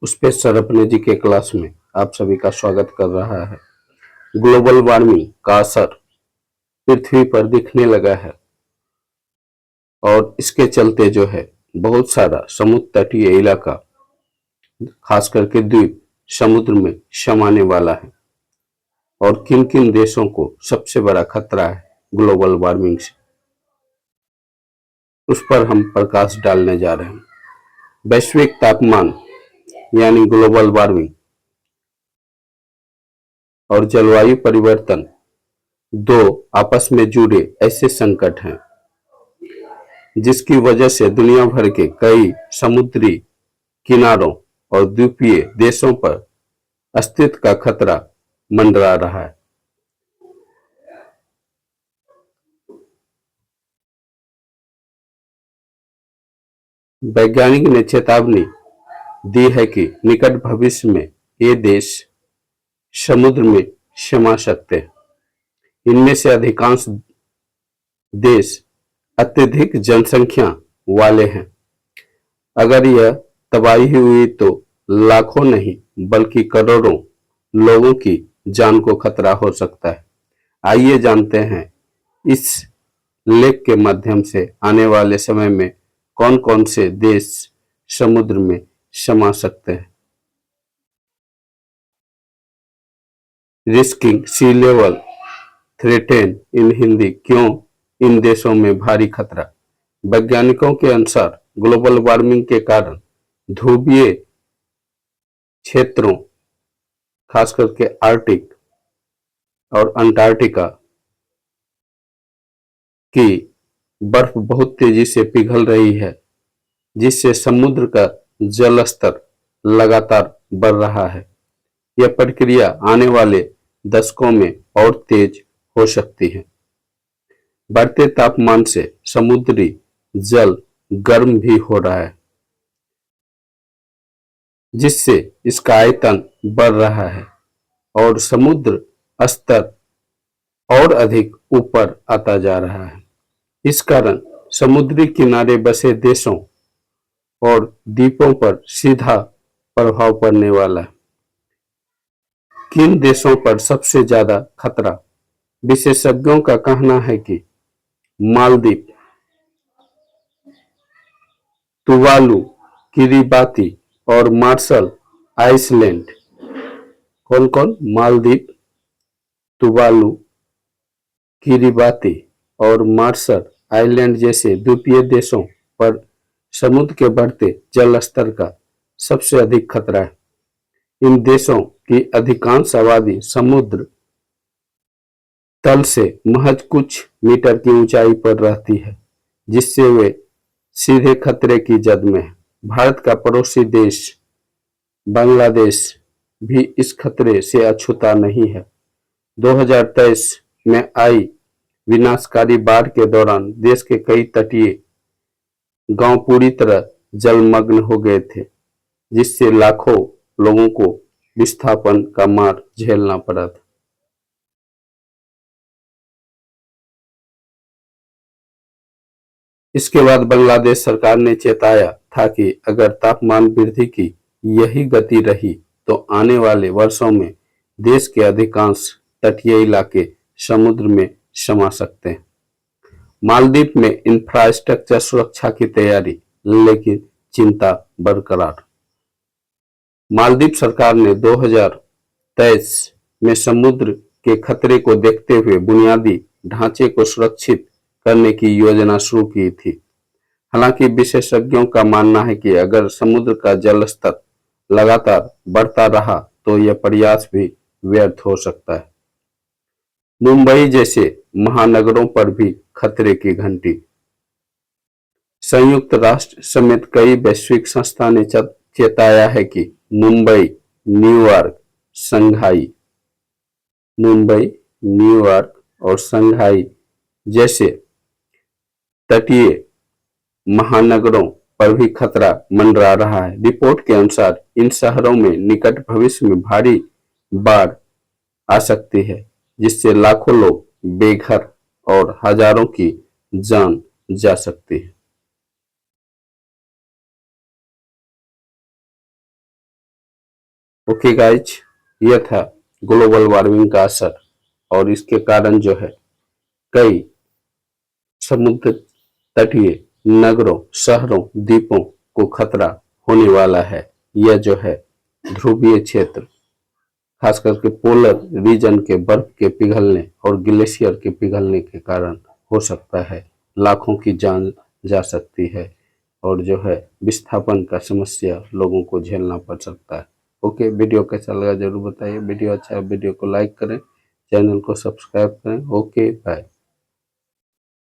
Pushpesh sir अपने जी के class में आप सभी का स्वागत कर रहा है। ग्लोबल वार्मिंग का असर पृथ्वी पर दिखने लगा है और इसके चलते जो है बहुत सारा समुद्र तटीय इलाका, खास करके द्वीप, समुद्र में समाने वाला है। और किन किन देशों को सबसे बड़ा खतरा है ग्लोबल वार्मिंग से, उस पर हम प्रकाश डालने जा रहे हैं। वैश्विक तापमान यानी ग्लोबल वार्मिंग और जलवायु परिवर्तन दो आपस में जुड़े ऐसे संकट हैं जिसकी वजह से दुनिया भर के कई समुद्री किनारों और द्वीपीय देशों पर अस्तित्व का खतरा मंडरा रहा है। वैज्ञानिक ने चेतावनी दी है कि निकट भविष्य में ये देश समुद्र में समा सकते हैं। इनमें से अधिकांश देश अत्यधिक जनसंख्या वाले हैं। अगर यह तबाही हुई तो लाखों नहीं बल्कि करोड़ों लोगों की जान को खतरा हो सकता है। आइए जानते हैं इस लेख के माध्यम से आने वाले समय में कौन कौन से देश समुद्र में समा सकते हैं। रिस्किंग सी लेवल थ्रेटेन इन हिंदी, क्यों इन देशों में भारी खतरा। वैज्ञानिकों के अनुसार ग्लोबल वार्मिंग के कारण ध्रुवीय क्षेत्रों, खास करके आर्कटिक और अंटार्कटिका की बर्फ बहुत तेजी से पिघल रही है, जिससे समुद्र का जल स्तर लगातार बढ़ रहा है। यह प्रक्रिया आने वाले दशकों में और तेज हो सकती है। बढ़ते तापमान से समुद्री जल गर्म भी हो रहा है, जिससे इसका आयतन बढ़ रहा है और समुद्र स्तर और अधिक ऊपर आता जा रहा है। इस कारण समुद्री किनारे बसे देशों और द्वीपों पर सीधा प्रभाव पड़ने वाला है। किन देशों पर सबसे ज्यादा खतरा? विशेषज्ञों का कहना है कि मालदीव, तुवालू, किरिबाती और मार्शल आइसलैंड। कौन कौन? मालदीव, तुवालू, किरिबाती और मार्शल आइलैंड जैसे द्वीपीय देशों पर समुद्र के बढ़ते जल स्तर का सबसे अधिक खतरा है। इन देशों की अधिकांश आबादी समुद्र तल से महज कुछ मीटर की ऊंचाई पर रहती है, जिससे वे सीधे खतरे की जद में है। भारत का पड़ोसी देश बांग्लादेश भी इस खतरे से अछूता नहीं है। 2023 में आई विनाशकारी बाढ़ के दौरान देश के कई तटीय गांव पूरी तरह जलमग्न हो गए थे, जिससे लाखों लोगों को विस्थापन का मार झेलना पड़ा था। इसके बाद बांग्लादेश सरकार ने चेताया था कि अगर तापमान वृद्धि की यही गति रही तो आने वाले वर्षों में देश के अधिकांश तटीय इलाके समुद्र में समा सकते हैं। मालदीव में इंफ्रास्ट्रक्चर सुरक्षा की तैयारी, लेकिन चिंता बरकरार। मालदीव सरकार ने 2023 में समुद्र के खतरे को देखते हुए बुनियादी ढांचे को सुरक्षित करने की योजना शुरू की थी। हालांकि विशेषज्ञों का मानना है कि अगर समुद्र का जल स्तर लगातार बढ़ता रहा तो यह प्रयास भी व्यर्थ हो सकता है। मुंबई जैसे महानगरों पर भी खतरे की घंटी। संयुक्त राष्ट्र समेत कई वैश्विक संस्था ने चेताया है कि मुंबई, न्यूयॉर्क और शंघाई जैसे तटीय महानगरों पर भी खतरा मंडरा रहा है। रिपोर्ट के अनुसार इन शहरों में निकट भविष्य में भारी बाढ़ आ सकती है, जिससे लाखों लोग बेघर और हजारों की जान जा सकती है। ओके गाइज, यह था ग्लोबल वार्मिंग का असर और इसके कारण जो है कई समुद्र तटीय नगरों, शहरों, द्वीपों को खतरा होने वाला है। यह जो है ध्रुवीय क्षेत्र, खास करके पोलर रीजन के बर्फ के पिघलने और ग्लेशियर के पिघलने के कारण हो सकता है लाखों की जान जा सकती है और जो है विस्थापन का समस्या लोगों को झेलना पड़ सकता है। ओके, वीडियो कैसा लगा जरूर बताइए। वीडियो अच्छा है वीडियो को लाइक करें, चैनल को सब्सक्राइब करें। Okay bye.